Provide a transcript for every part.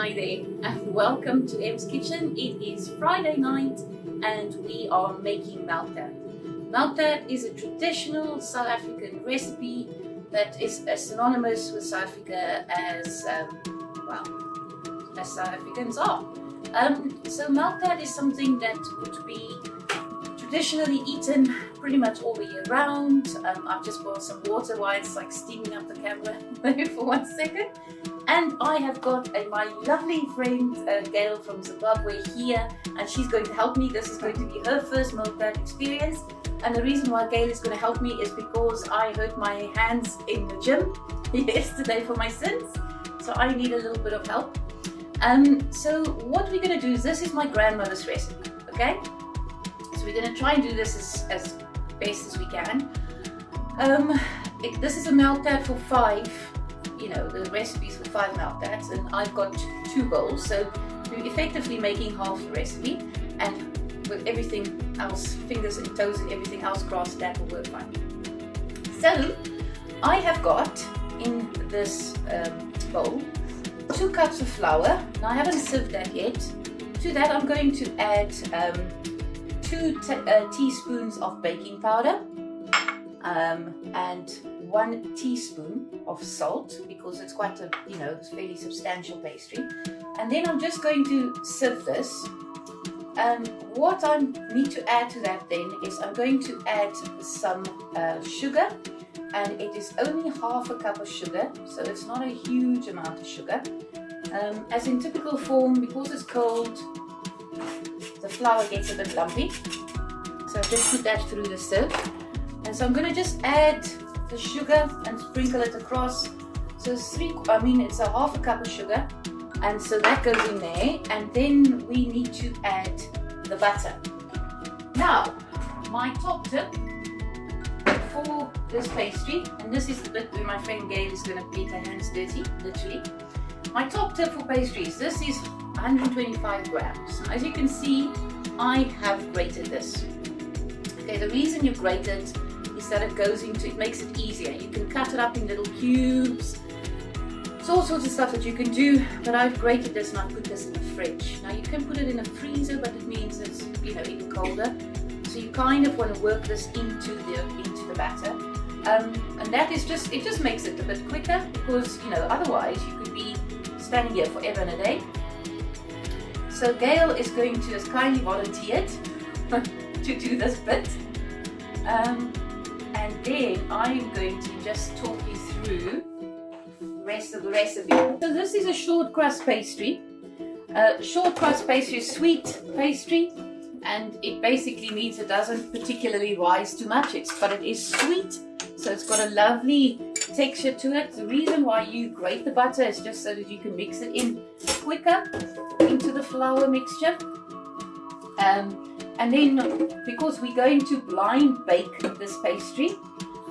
Hi there and welcome to Em's Kitchen. It is Friday night and we are making Melktert. Melktert is a traditional South African recipe that is as synonymous with South Africa as, as South Africans are. So Melktert is something that would be traditionally eaten pretty much all the year round. I've just boiled some water while it's like steaming up the camera for 1 second. And I have got my lovely friend Gail from Zimbabwe here, and she's going to help me. This is going to be her first Melktert experience. And the reason why Gail is going to help me is because I hurt my hands in the gym yesterday for my sins. So I need a little bit of help. So what we're going to do is, this is my grandmother's recipe, okay? So we're going to try and do this as best as we can. This is a Melktert for 5. The recipes for 5 Melkterts, and I've got 2 bowls, so we're effectively making half the recipe, and with everything else, fingers and toes and everything else crossed, that will work fine. So I have got in this bowl 2 cups of flour. Now I haven't sieved that yet. To that I'm going to add 2 teaspoons of baking powder and 1 teaspoon of salt, because it's quite a, it's fairly substantial pastry. And then I'm just going to sieve this. What I need to add to that then is I'm going to add some sugar, and it is only half a cup of sugar, so it's not a huge amount of sugar. As in typical form, because it's cold, the flour gets a bit lumpy, so I've just put that through the sieve. And so I'm going to just add the sugar and sprinkle it across. So it's a half a cup of sugar, and so that goes in there. And then we need to add the butter. Now, my top tip for this pastry, and this is the bit where my friend Gail is going to get her hands dirty, literally. My top tip for pastries, this is 125 grams. Now, as you can see, I have grated this. Okay, the reason you grate it is that it makes it easier. You can cut it up in little cubes. It's all sorts of stuff that you can do, but I've grated this and I put this in the fridge. Now you can put it in a freezer, but it means it's even colder. So you kind of want to work this into the batter, and that is it just makes it a bit quicker, because otherwise you could be standing here forever and a day. So Gail is going to has kindly volunteered to do this bit. And then I'm going to just talk you through the rest of the recipe. So this is a short crust pastry. Short crust pastry is sweet pastry, and it basically means it doesn't particularly rise too much, but it is sweet, so it's got a lovely texture to it. The reason why you grate the butter is just so that you can mix it in quicker into the flour mixture. And then, because we're going to blind bake this pastry.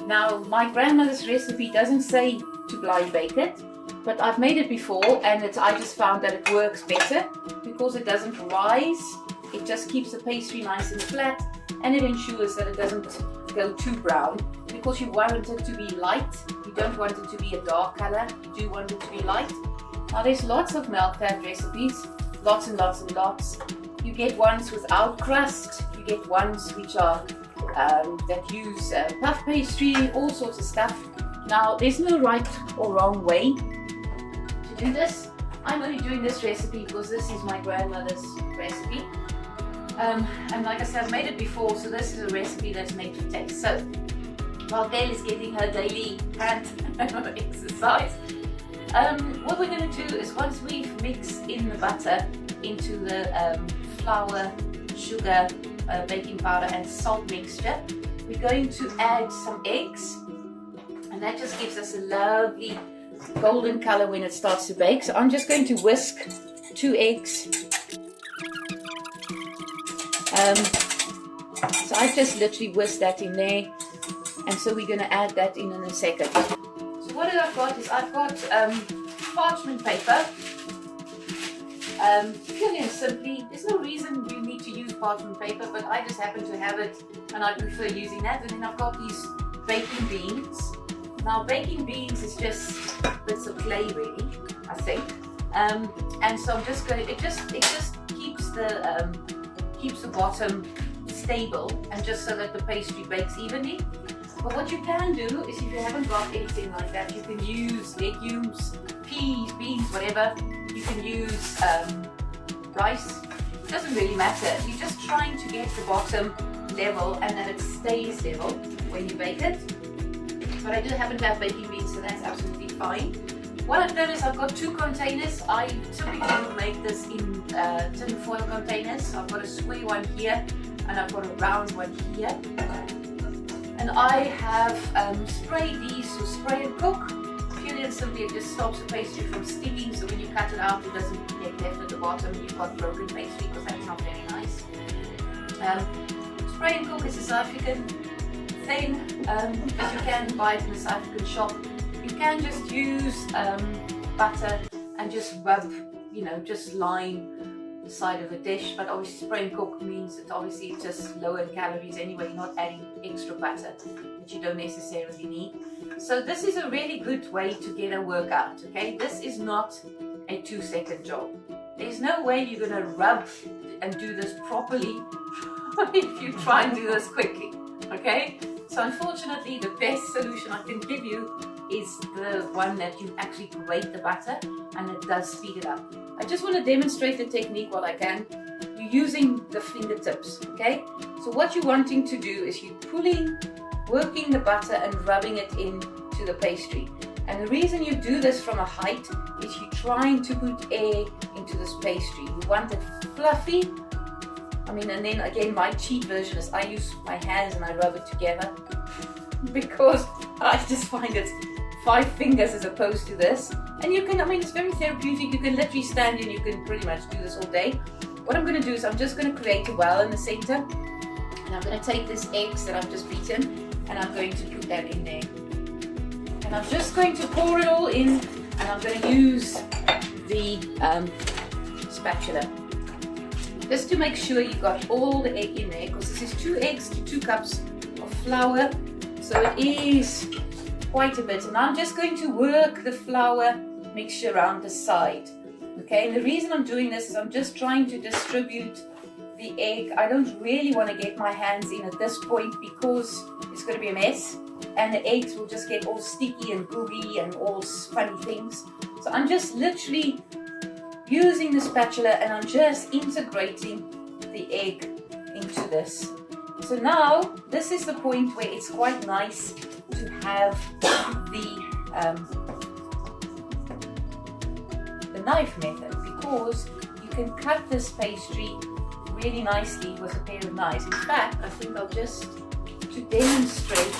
Now, my grandmother's recipe doesn't say to blind bake it, but I've made it before, and I just found that it works better because it doesn't rise. It just keeps the pastry nice and flat, and it ensures that it doesn't go too brown, because you want it to be light. You don't want it to be a dark color. You do want it to be light. Now, there's lots of Melktert recipes, lots and lots and lots. You get ones without crust, you get ones which are that use puff pastry, all sorts of stuff. Now, there's no right or wrong way to do this. I'm only doing this recipe because this is my grandmother's recipe. And like I said, I've made it before, so this is a recipe that's made for taste. So, while Gail is getting her daily hand exercise, what we're going to do is, once we've mixed in the butter into the flour, sugar, baking powder and salt mixture, we're going to add some eggs, and that just gives us a lovely golden color when it starts to bake. So I'm just going to whisk 2 eggs. So I've just literally whisked that in there, and so we're going to add that in a second. So what I've got is I've got parchment paper. Purely and simply, there's no reason you need to use parchment paper, but I just happen to have it and I prefer using that. And then I've got these baking beans. Now, baking beans is just bits of clay, really, I think. And so I'm just going. It just keeps the bottom stable, and just so that the pastry bakes evenly. But what you can do is, if you haven't got anything like that, you can use legumes, peas, beans, whatever. You can use rice. It doesn't really matter. You're just trying to get the bottom level and that it stays level when you bake it. But I do happen to have baking beans, so that's absolutely fine. What I've done is I've got 2 containers. I typically make this in tin foil containers. So I've got a square one here and I've got a round one here. And I have sprayed these to spray and cook. Purely and simply, it just stops the pastry from sticking, so when you cut it out, it doesn't get left at the bottom. You've got broken pastry, because that's not very nice. Spray and cook is a South African thing, but you can buy it in a South African shop. You can just use butter and just rub, just line the side of a dish, but obviously spray and cook means that obviously it's just lower in calories anyway. You're not adding extra butter that you don't necessarily need. So this is a really good way to get a workout, okay? This is not a 2-second job. There's no way you're gonna rub and do this properly if you try and do this quickly, okay? So unfortunately, the best solution I can give you is the one that you actually grate the butter, and it does speed it up. I just want to demonstrate the technique while I can. You're using the fingertips, okay? So what you're wanting to do is you're working the butter and rubbing it into the pastry. And the reason you do this from a height is you're trying to put air into this pastry. You want it fluffy. And then again, my cheat version is I use my hands and I rub it together because I just find it 5 fingers as opposed to this. And you can, it's very therapeutic. You can literally stand and you can pretty much do this all day. What I'm going to do is I'm just going to create a well in the center. And I'm going to take these eggs that I've just beaten and I'm going to put that in there. And I'm just going to pour it all in, and I'm going to use the spatula. Just to make sure you got all the egg in there, because this is 2 eggs to 2 cups of flour. So it is quite a bit. And I'm just going to work the flour mixture around the side. Okay, and the reason I'm doing this is I'm just trying to distribute the egg. I don't really want to get my hands in at this point because it's going to be a mess. And the eggs will just get all sticky and gooey and all funny things. So I'm just literally using the spatula and I'm just integrating the egg into this. So now this is the point where it's quite nice to have the knife method, because you can cut this pastry really nicely with a pair of knives. In fact, I think I'll just, to demonstrate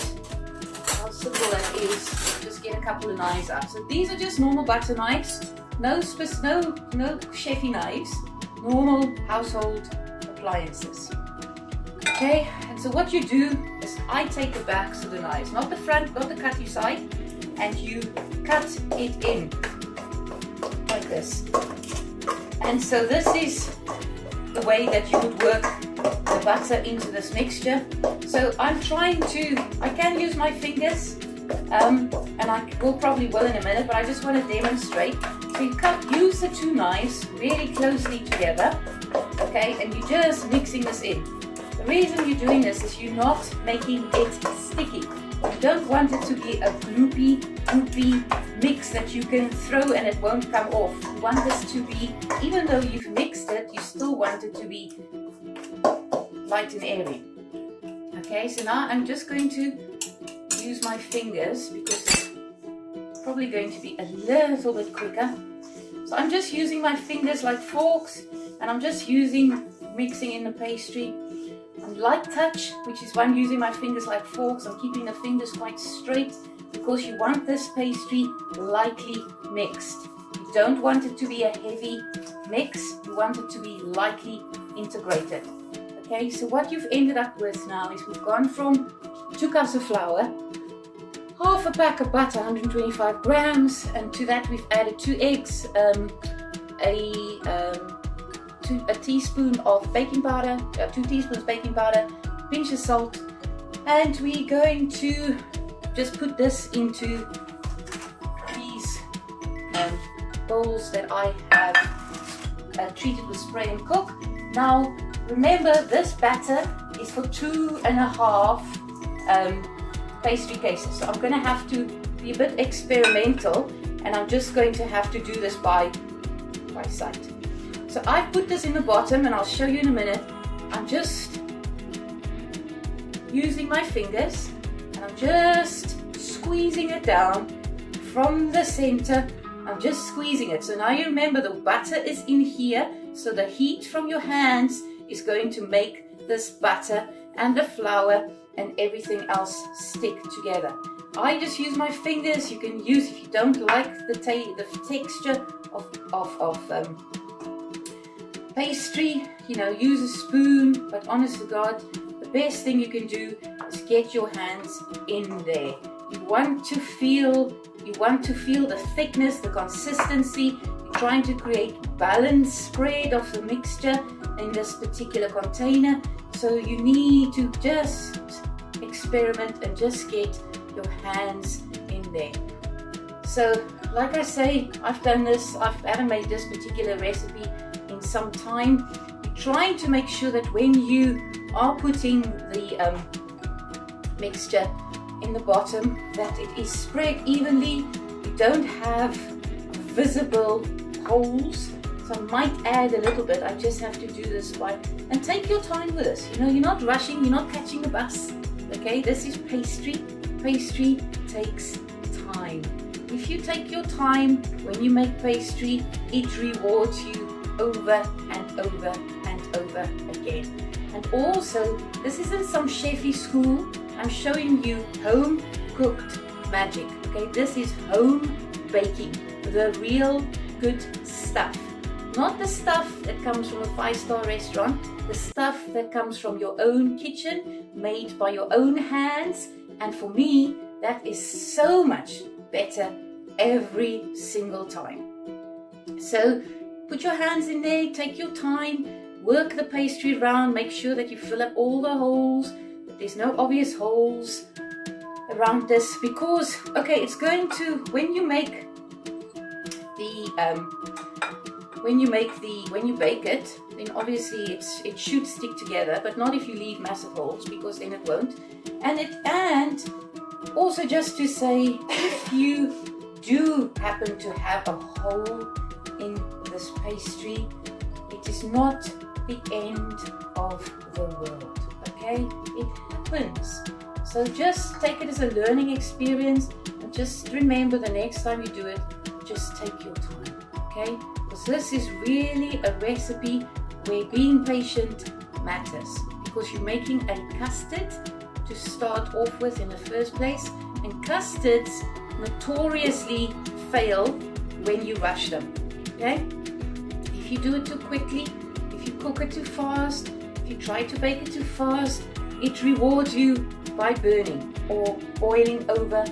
how simple that is, just get a couple of knives up. So these are just normal butter knives, no chefy knives, normal household appliances. Okay, and so what you do is I take the backs of the knives, not the front, not the cutty side, and you cut it in like this. And so this is the way that you would work the butter into this mixture. So I can use my fingers, and I will in a minute, but I just want to demonstrate. So you use the 2 knives really closely together, okay, and you're just mixing this in. The reason you're doing this is you're not making it sticky. You don't want it to be a gloopy mix that you can throw and it won't come off. You want this to be, even though you've mixed it, you still want it to be light and airy. Okay, so now I'm just going to use my fingers because it's probably going to be a little bit quicker. So I'm just using my fingers like forks, and I'm just mixing in the pastry. And light touch, which is why I'm using my fingers like forks. I'm keeping the fingers quite straight because you want this pastry lightly mixed. You don't want it to be a heavy mix. You want it to be lightly integrated. Okay, so what you've ended up with now is we've gone from 2 cups of flour, half a pack of butter, 125 grams, and to that we've added 2 eggs, a teaspoon of baking powder, 2 teaspoons baking powder, pinch of salt, and we're going to just put this into these bowls that I have treated with spray and cook. Now remember, this batter is for 2.5 pastry cases. So I'm going to have to be a bit experimental, and I'm just going to have to do this by sight. So I put this in the bottom, and I'll show you in a minute. I'm just using my fingers, and I'm just squeezing it down from the center. I'm just squeezing it. So now you remember the butter is in here, so the heat from your hands is going to make this butter and the flour and everything else stick together. I just use my fingers. You can use, if you don't like the texture of pastry, you know, use a spoon. But honest to God, the best thing you can do is get your hands in there. You want to feel the thickness, the consistency. You're trying to create balanced spread of the mixture in this particular container. So you need to just experiment and just get your hands in there. So like I say, I've done this, I haven't made this particular recipe in some time. You're trying to make sure that when you are putting the mixture in the bottom, that it is spread evenly. You don't have visible holes. So I might add a little bit. I just have to do this and take your time with this. You know, you're not rushing, you're not catching the bus. Okay, this is pastry. Pastry takes time. If you take your time when you make pastry, it rewards you over and over and over again. And also, this isn't some chefy school. I'm showing you home cooked magic. Okay, this is home baking, the real good stuff. Not the stuff that comes from a 5-star restaurant, the stuff that comes from your own kitchen, made by your own hands. And for me, that is so much better every single time. So put your hands in there, take your time, work the pastry around, make sure that you fill up all the holes, that there's no obvious holes around this, because, okay, it's going to, when you bake it, then obviously it should stick together, but not if you leave massive holes, because then it won't. And also, just to say, if you do happen to have a hole in this pastry, it is not the end of the world, okay? It happens. So just take it as a learning experience, and just remember the next time you do it, just take your time, okay? Because this is really a recipe where being patient matters, because you're making a custard to start off with in the first place, and custards notoriously fail when you rush them, okay? If you do it too quickly, if you cook it too fast, if you try to bake it too fast, it rewards you by burning or boiling over,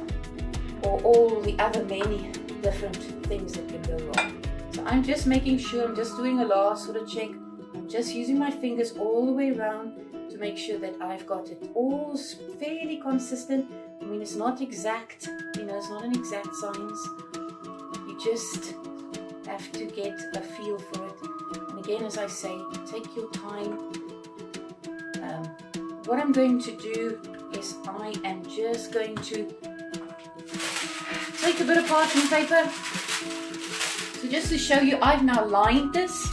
or all the other many different things that can go wrong. So I'm just making sure, I'm just doing a last sort of check. I'm just using my fingers all the way around to make sure that I've got it all fairly consistent. I mean, it's not exact, you know, it's not an exact science. You just have to get a feel for it. And again, as I say, take your time. What I'm going to do is I am just going to take a bit of parchment paper. So just to show you, I've now lined this,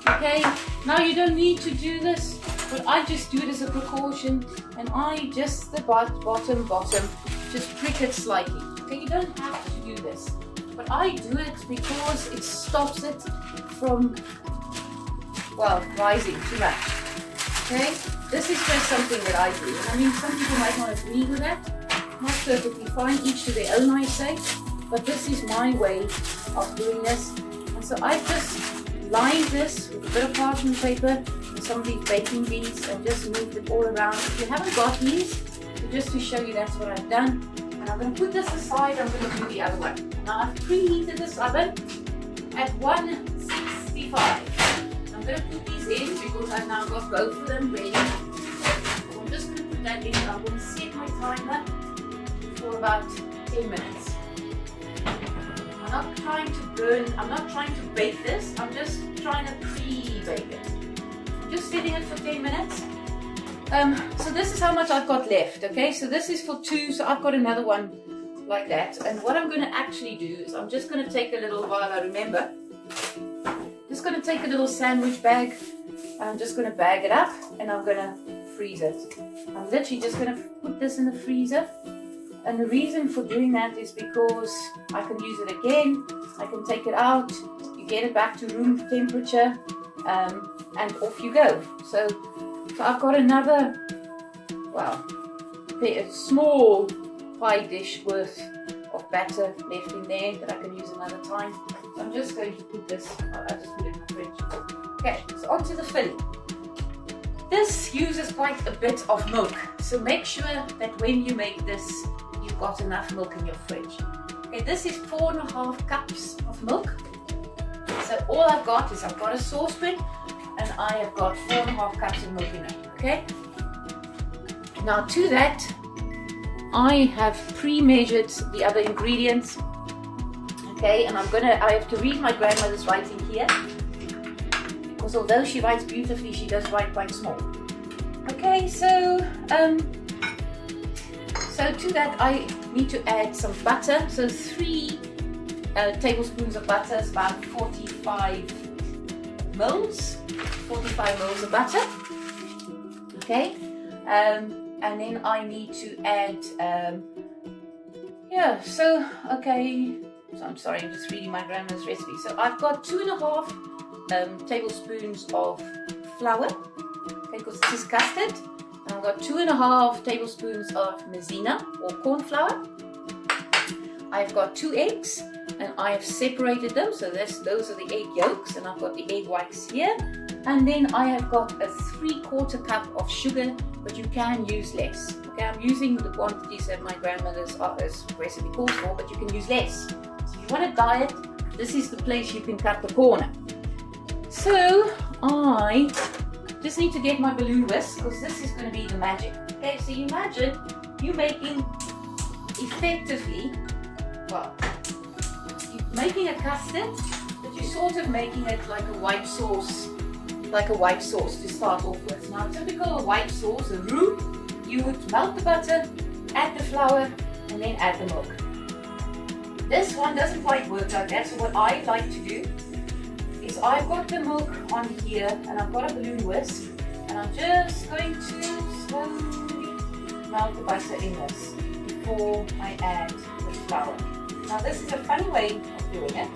okay? Now you don't need to do this, but I just do it as a precaution, and I just the bottom, just prick it slightly. Okay, you don't have to do this, but I do it because it stops it from, well, rising too much. Okay, this is just something that I do. I mean, some people might not agree with that. Not perfectly fine, each to their own, I say. But this is my way of doing this. And so I just lined this with a bit of parchment paper and some of these baking beads, and just moved it all around. If you haven't got these, so just to show you, that's what I've done. And I'm going to put this aside. I'm going to do the other one. Now I've preheated this oven at 165. I'm going to put these in because I've now got both of them ready. So I'm just going to put that in. I'm going to set my timer for about 10 minutes. I'm not trying to burn, I'm not trying to bake this, I'm just trying to pre-bake it. I'm just setting it for 10 minutes. So this is how much I've got left, okay? So this is for 2, so I've got another one like that. And what I'm going to actually do is I'm just going to take a little, while I remember, just going to take a little sandwich bag. I'm just going to bag it up and I'm going to freeze it. I'm literally just going to put this in the freezer. And the reason for doing that is because I can use it again. I can take it out, you get it back to room temperature, and off you go. So I've got another, well, a small pie dish worth of batter left in there that I can use another time. So I'm just going to put this, I just put it in the fridge. Okay, so onto the filling. This uses quite a bit of milk, so make sure that when you make this, you've got enough milk in your fridge. Okay, this is 4.5 cups of milk. So all I've got is I've got a saucepan and I have got 4.5 cups of milk in it. Okay. Now to that, I have pre-measured the other ingredients. Okay, and I have to read my grandmother's writing here, because although she writes beautifully, she does write quite small. Okay, so to that I need to add some butter. So 3 tablespoons of butter is about 45 mils of butter. Okay, and then I need to add, so I'm sorry, I'm just reading my grandma's recipe. So I've got 2.5 tablespoons of flour, okay, because this is custard. And I've got 2.5 tablespoons of maizena or corn flour. I've got 2 eggs and I have separated them, so those are the egg yolks, and I've got the egg whites here. And then I have got a 3/4 cup of sugar, but you can use less. Okay, I'm using the quantities that my grandmother's recipe calls for, but you can use less. So if you want a diet, this is the place you can cut the corner. So I just need to get my balloon whisk, because this is going to be the magic. Okay, so you imagine you making effectively, well, you're making a custard, but you're sort of making it like a white sauce to start off with. Now, typical white sauce, a roux, you would melt the butter, add the flour, and then add the milk. This one doesn't quite work like that, so what I like to do is I've got the milk on here, and I've got a balloon whisk, and I'm just going to slowly melt the butter in this before I add the flour. Now, this is a funny way of doing it,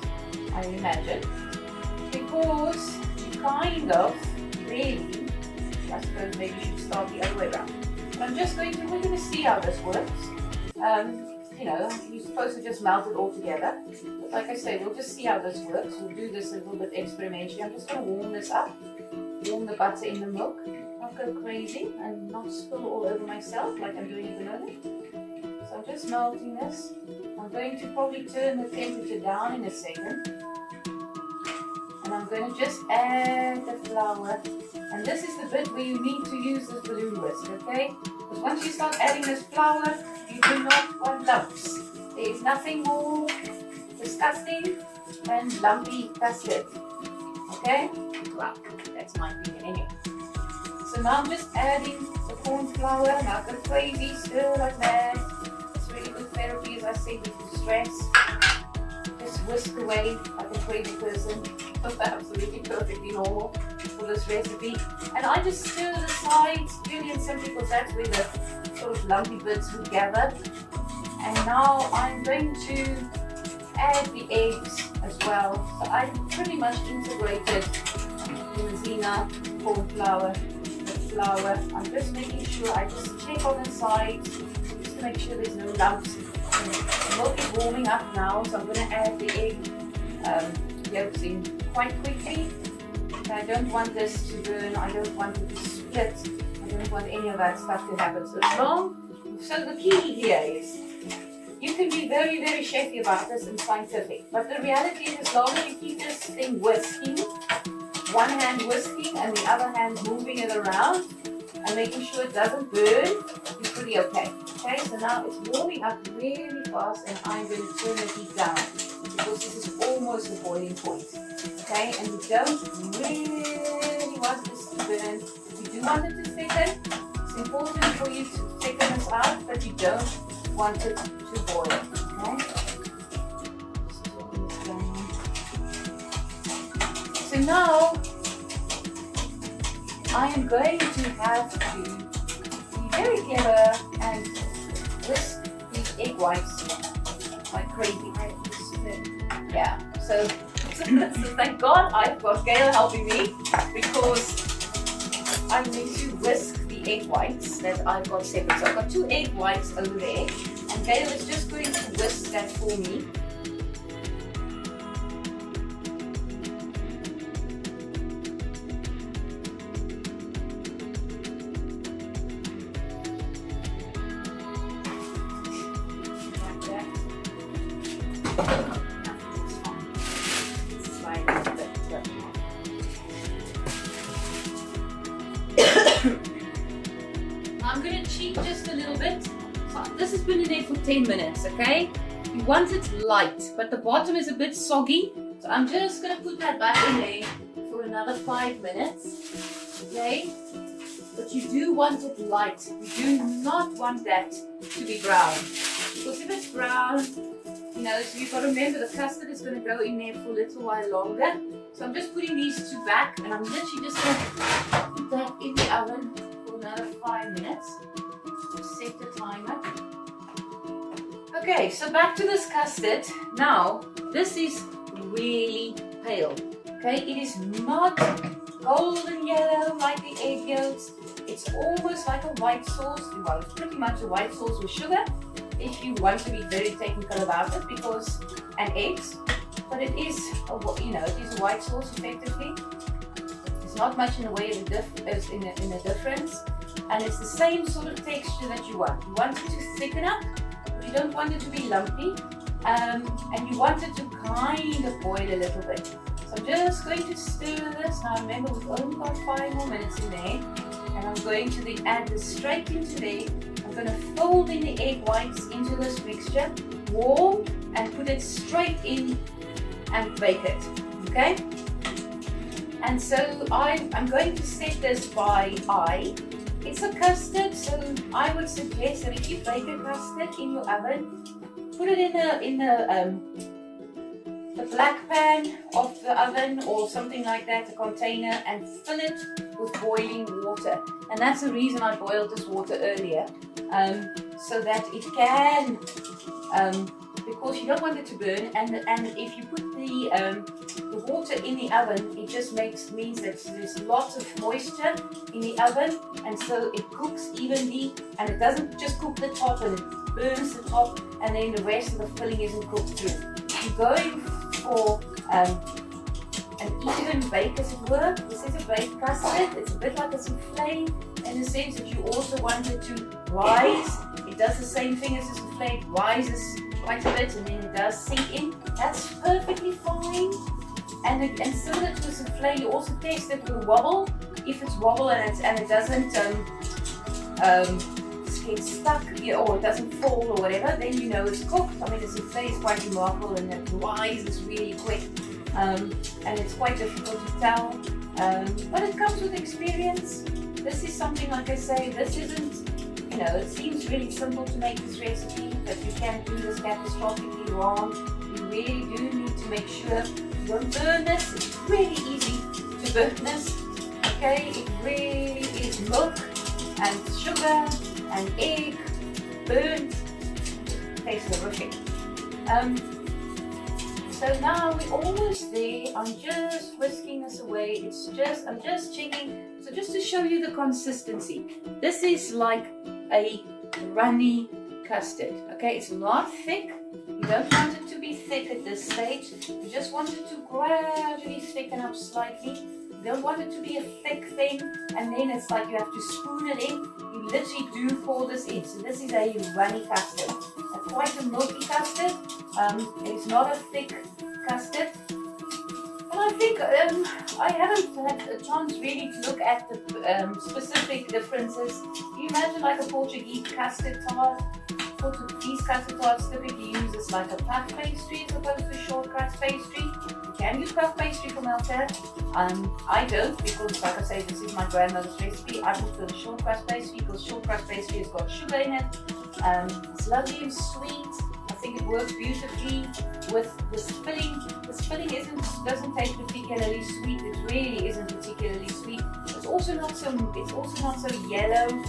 I imagine, because kind of really, I suppose maybe you should start the other way around. But we're going to see how this works. You're supposed to just melt it all together. But like I say, we'll just see how this works. We'll do this a little bit experimentally. I'm just going to warm this up, warm the butter in the milk, not go crazy and not spill all over myself like I'm doing at the moment. So I'm just melting this. I'm going to probably turn the temperature down in a second. And I'm going to just add the flour, and this is the bit where you need to use this balloon whisk, okay? Because once you start adding this flour, you do not want lumps. There is nothing more disgusting than lumpy custard, okay? Well, that's my opinion anyway. So now I'm just adding the corn flour, not go crazy, stir like that. It's really good therapy, as I say, with stress. Just whisk away like a crazy person. Absolutely perfectly normal for this recipe. And I just stir the sides purely and simply because that's where the sort of lumpy bits would gather. And now I'm going to add the eggs as well. So I pretty much integrated the maizena, corn flour, the flour. I'm just making sure I just check on the sides just to make sure there's no lumps. The milk is warming up now, so I'm going to add the egg yolks in quite quickly. I don't want this to burn, I don't want it to split, I don't want any of that stuff to happen. So the key here is, you can be very, very chefy about this and scientific, but the reality is as long as you keep this thing whisking, one hand whisking and the other hand moving it around, and making sure it doesn't burn, you're pretty okay. Okay, so now it's warming up really fast, and I'm going to turn the heat down because this is almost the boiling point. Okay, and you don't really want this to burn. You do want it to thicken. It's important for you to thicken this out, but you don't want it to boil. Okay. So now I am going to have to be very clever and whisk these egg whites like crazy. Yeah, so thank God I've got Gail helping me, because I need to whisk the egg whites that I've got separate. So I've got 2 egg whites over there, and Gail is just going to whisk that for me. I'm going to cheat just a little bit. So this has been in there for 10 minutes, okay? You want it light, but the bottom is a bit soggy. So I'm just going to put that back in there for another 5 minutes, okay? But you do want it light. You do not want that to be brown. Because if it's brown, you know, so you've got to remember the custard is going to go in there for a little while longer. So I'm just putting these 2 back, and I'm literally just going to put that in the oven for another 5 minutes. Set the timer. Okay, so back to this custard. Now, this is really pale. Okay, it is not golden yellow like the egg yolks. It's almost like a white sauce. Well, it's pretty much a white sauce with sugar, if you want to be very technical about it, because and eggs. But it is, you know, it is a white sauce effectively. There's not much in the way of in a difference, and it's the same sort of texture that you want. You want it to thicken up, but you don't want it to be lumpy, and you want it to kind of boil a little bit. So I'm just going to stir this. Now remember, we've only got 5 more minutes in there, and I'm going to then add this straight into there. I'm going to fold in the egg whites into this mixture, warm, and put it straight in and bake it, okay? And so I'm going to set this by eye. It's a custard, so I would suggest that if you bake a custard in your oven, put it in the black pan of the oven or something like that, a container, and fill it with boiling water. And that's the reason I boiled this water earlier, so that it can, because you don't want it to burn, and if you put the water in the oven, it just means that there's lots of moisture in the oven, and so it cooks evenly, and it doesn't just cook the top and it burns the top, and then the rest of the filling isn't cooked through. You're going for an even bake, as it were. This is a baked custard. It's a bit like a souffle in the sense that you also want it to rise. It does the same thing as a souffle. It rises quite a bit and then it does sink in. That's perfectly fine. And similar to a souffle, you also taste it with a wobble. If it's wobble and it doesn't get stuck or it doesn't fall or whatever, then you know it's cooked. I mean, the souffle is quite remarkable and it rises really quick, and it's quite difficult to tell, but it comes with experience. This is something, like I say, this isn't, you know, it seems really simple to make this recipe, but you can't do this catastrophically wrong. You really do need to make sure you don't burn this. It's really easy to burn this, okay? It really is milk and sugar and egg, burnt, tastes horrific. So now we're almost there. I'm just whisking this away. I'm just checking. So just to show you the consistency, this is like a runny custard, okay? It's not thick. You don't want it to be thick at this stage. You just want it to gradually thicken up slightly. You don't want it to be a thick thing, and then it's like you have to spoon it in. You literally do pour this in. So this is a runny custard. It's quite a milky custard. It's not a thick custard. But I think I haven't had a chance really to look at the specific differences. You imagine like a Portuguese custard tart. Portuguese custard tarts typically uses like a puff pastry as opposed to short crust pastry. You can use puff pastry for Melktert. I don't, because like I say, this is my grandmother's recipe. I prefer the short crust pastry because short crust pastry has got sugar in it. It's lovely and sweet. I think it works beautifully with this filling. This filling doesn't taste particularly sweet. It really isn't particularly sweet. It's also not so yellow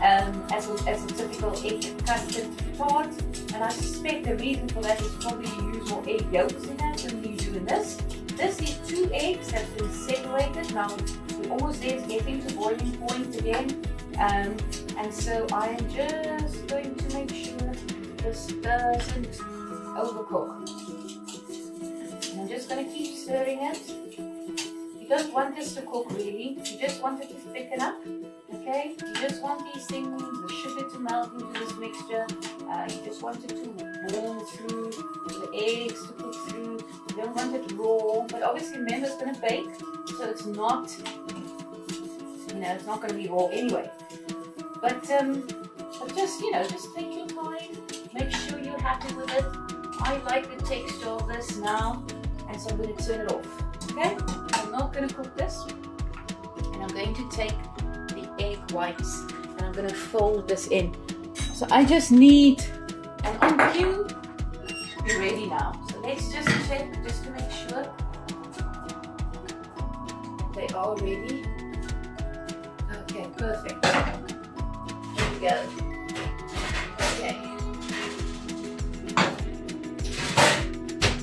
as a typical egg custard tart. And I suspect the reason for that is probably you use more egg yolks in that than you do in this. This is 2 eggs that have been separated. Now we're almost there, it's getting to boiling point again. And so I am just going to make sure this doesn't overcook. And I'm just going to keep stirring it. You don't want this to cook really, you just want it to thicken up. Okay, you just want these things, the sugar to melt into this mixture. You just want it to warm through, the eggs to cook through. You don't want it raw, but obviously remember it's going to bake, so it's not, it's not going to be raw anyway. But just, just take your time, make sure you're happy with it. I like the texture of this now, and so I'm going to turn it off. Okay, I'm not going to cook this, and I'm going to take egg whites and I'm going to fold this in. So I just need an on cue to be ready now. So let's just check just to make sure they are ready. Okay, perfect. Here we go. Okay.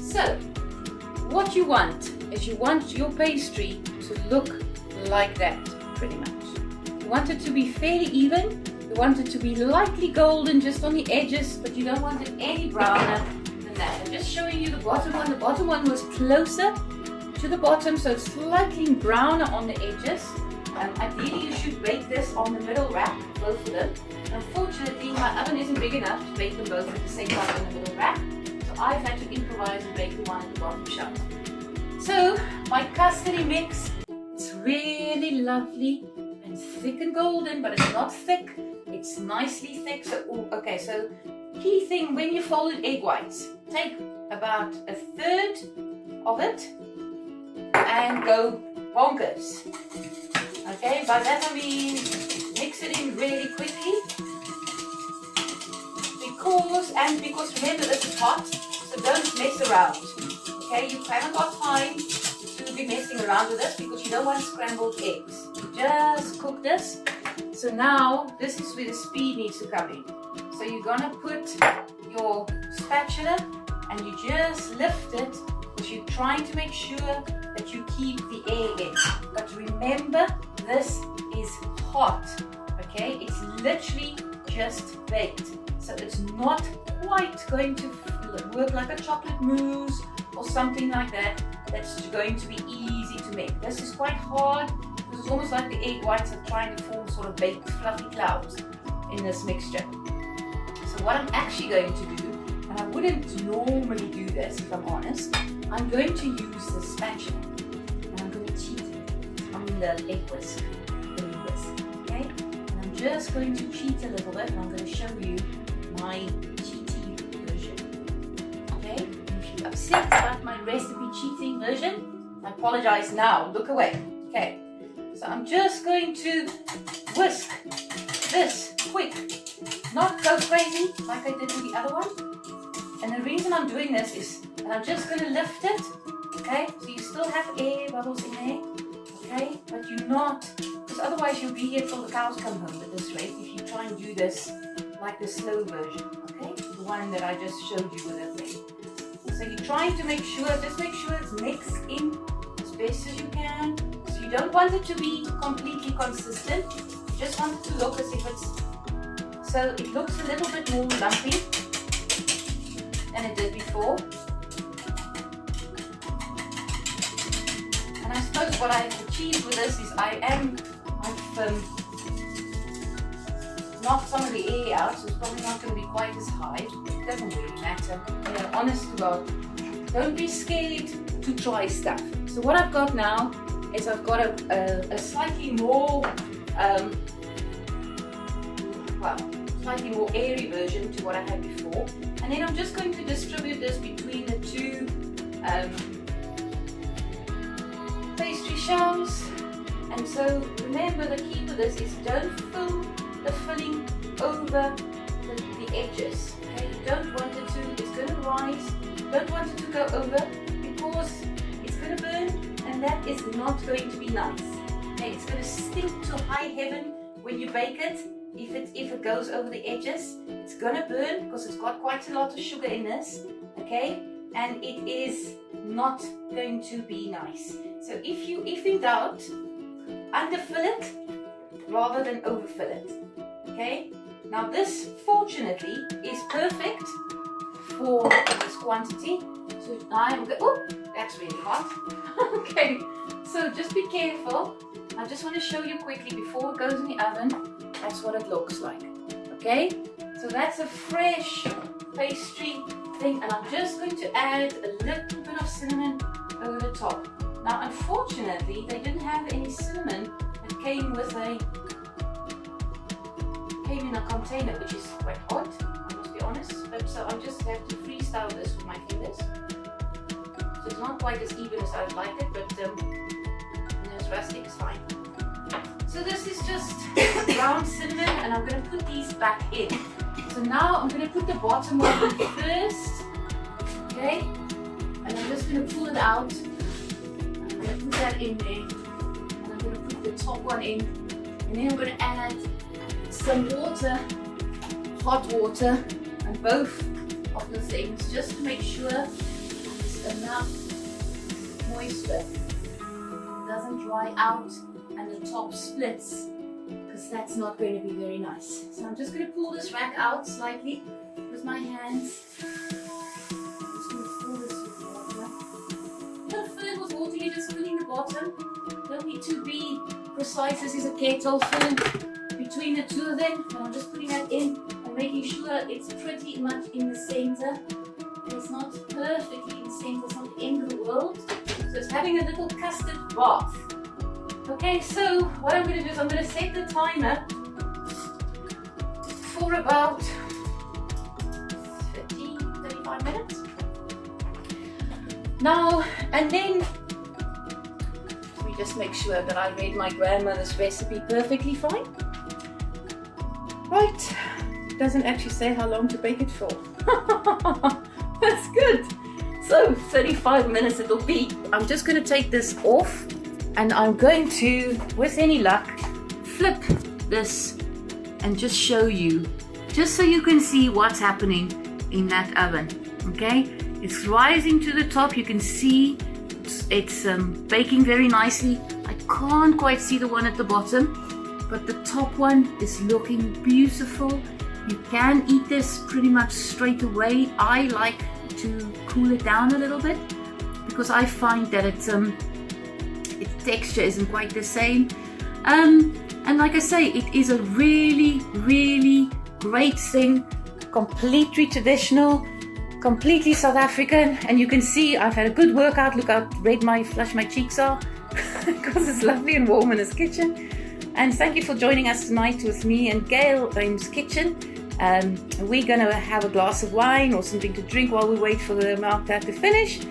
So what you want is you want your pastry to look like that pretty much. You want it to be fairly even, you want it to be lightly golden just on the edges, but you don't want it any browner than that. I'm just showing you the bottom one. The bottom one was closer to the bottom, so it's slightly browner on the edges. Ideally you should bake this on the middle rack, both of them. Unfortunately my oven isn't big enough to bake them both at the same time on the middle rack, so I've had to improvise and bake the one at the bottom shelf. So my custardy mix, it's really lovely. Thick and golden, but it's not thick, it's nicely thick. So okay, so key thing when you fold egg whites, take about 1/3 of it and go bonkers. Okay, by that I mean mix it in really quickly because remember this is hot, so don't mess around. Okay, you haven't got time to be messing around with this because you don't want scrambled eggs. Just cook this. So now this is where the speed needs to come in. So you're gonna put your spatula and you just lift it because you're trying to make sure that you keep the air in. But remember, this is hot. Okay, it's literally just baked, so it's not quite going to work like a chocolate mousse or something like that. That's going to be easy to make. This is quite hard. It's almost like the egg whites are trying to form sort of baked fluffy clouds in this mixture. So what I'm actually going to do, and I wouldn't normally do this if I'm honest, I'm going to use the spatula and I'm going to cheat it on the egg whisk, okay? And I'm just going to cheat a little bit and I'm going to show you my cheaty version, okay? If you're upset about my recipe cheating version, I apologize now, look away, okay? So I'm just going to whisk this quick, not go crazy like I did with the other one. And the reason I'm doing this is, and I'm just going to lift it, okay? So you still have air bubbles in there, okay? But you're not, because otherwise you'll be here till the cows come home at this rate if you try and do this like the slow version, okay? The one that I just showed you with that thing. So you're trying to make sure, just make sure it's mixed in as best as you can. You don't want it to be completely consistent, you just want it to look as if it's, so it looks a little bit more lumpy than it did before. And I suppose what I've achieved with this is I've knocked some of the air out, so it's probably not going to be quite as high. It doesn't really matter. Honest to God, don't be scared to try stuff. So what I've got now is I've got a slightly more, slightly more airy version to what I had before. And then I'm just going to distribute this between the two pastry shells. And so remember, the key to this is don't fill the filling over the edges. Okay, you don't want it to, it's going to rise, you don't want it to go over because it's going to burn and that is not going to be nice. Okay, it's going to stink to high heaven when you bake it. If it goes over the edges, it's going to burn because it's got quite a lot of sugar in this. Okay, and it is not going to be nice. So if in doubt, underfill it rather than overfill it. Okay, now this fortunately is perfect for this quantity. So I'm going, oh, that's really hot. Okay, so just be careful. I just want to show you quickly before it goes in the oven. That's what it looks like. Okay, so that's a fresh pastry thing, and I'm just going to add a little bit of cinnamon over the top. Now, unfortunately, they didn't have any cinnamon that came in a container, which is quite odd, I must be honest. But so I just have to freestyle this with my fingers. So it's not quite as even as I'd like it, but it's rustic, it's fine. So this is just ground cinnamon, and I'm going to put these back in. So now I'm going to put the bottom one in first, okay? And I'm just going to pull it out. I'm going to put that in there, and I'm going to put the top one in, and then I'm going to add some water, hot water, and both of the things just to make sure there's enough moisture. It doesn't dry out and the top splits, because that's not going to be very nice. So I'm just going to pull this rack out slightly with my hands. Just going to fill this with water. Don't fill it with water, you're just filling the bottom. Don't need to be precise. This is a kettle, filling between the two of them. And I'm just putting that in and making sure it's pretty much in the center. It's not perfectly in the center, it's not the end of the world. So it's having a little custard bath. Okay, so what I'm going to do is I'm going to set the timer for about 35 minutes. Now, and then let me just make sure that I read my grandmother's recipe perfectly fine. Right, it doesn't actually say how long to bake it for. That's good. So 35 minutes it'll be. I'm just going to take this off. And I'm going to, with any luck, flip this and just show you, just so you can see what's happening in that oven. Okay, it's rising to the top. You can see it's baking very nicely. I can't quite see the one at the bottom, but the top one is looking beautiful. You can eat this pretty much straight away. I like to cool it down a little bit because I find that its texture isn't quite the same, and like I say, it is a really, really great thing. Completely traditional, completely South African, and you can see I've had a good workout. Look how red my cheeks are because it's lovely and warm in this kitchen. And thank you for joining us tonight with me and Gail Ames Kitchen. We're gonna have a glass of wine or something to drink while we wait for the Melktert to finish.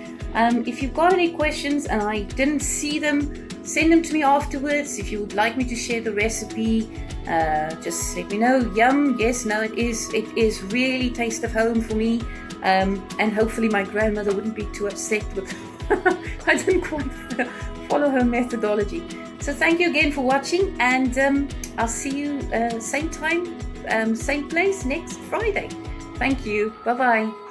If you've got any questions and I didn't see them, send them to me afterwards. If you would like me to share the recipe, just let me know. Yum, yes, no, it is really taste of home for me. And hopefully my grandmother wouldn't be too upset with I didn't quite follow her methodology. So thank you again for watching, and I'll see you same time, same place next Friday. Thank you. Bye-bye.